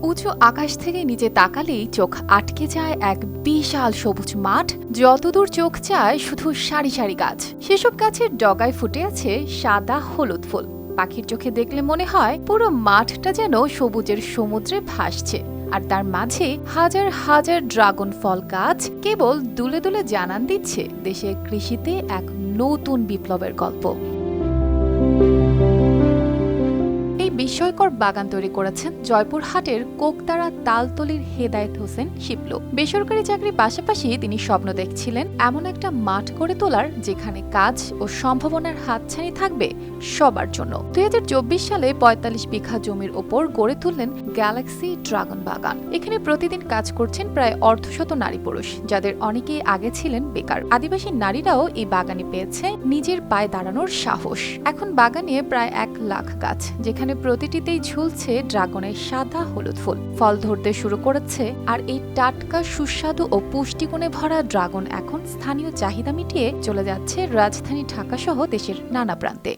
উঁচু আকাশ থেকে নিচে তাকালেই চোখ আটকে যায় এক বিশাল সবুজ মাঠ। যতদূর চোখ চায় শুধু সারি সারি গাছ। সেসব গাছের ডগায় ফুটে আছে সাদা হলুদ ফুল। পাখির চোখে দেখলে মনে হয় পুরো মাঠটা যেন সবুজের সমুদ্রে ভাসছে। আর তার মাঝে হাজার হাজার ড্রাগন ফল গাছ কেবল দুলে দুলে জানান দিচ্ছে দেশের কৃষিতে এক নতুন বিপ্লবের গল্প। এই বিস্ময়কর বাগান তৈরি করেছেন জয়পুরহাটের কোকতারা তালতলির হেদায়েত হোসেন শিপলু। বেসরকারি চাকরির পাশাপাশি তিনি স্বপ্ন দেখছিলেন এমন একটা মাঠ গড়ে তোলার যেখানে কাজ ও সম্ভাবনার হাতছানি থাকবে সবার জন্য। 2024 সালে 45 বিঘা জমির ওপর গড়ে তুললেন গ্যালাক্সি ড্রাগন বাগান। এখানে প্রতিদিন কাজ করছেন প্রায় অর্ধশত নারী পুরুষ, যাদের অনেকেই আগে ছিলেন বেকার। আদিবাসী নারীরাও এই বাগানে পেয়েছে নিজের পায়ে দাঁড়ানোর সাহস। এখন বাগানে প্রায় 1 লাখ গাছ, যেখানে প্রতিটিতেই ঝুলছে ড্রাগনের সাদা হলুদ ফুল। ফল ধরতে শুরু করেছে, আর এই টাটকা সুস্বাদু ও পুষ্টিগুণে ভরা ড্রাগন এখন স্থানীয় চাহিদা মিটিয়ে চলে যাচ্ছে রাজধানী ঢাকা সহ দেশের নানা প্রান্তে।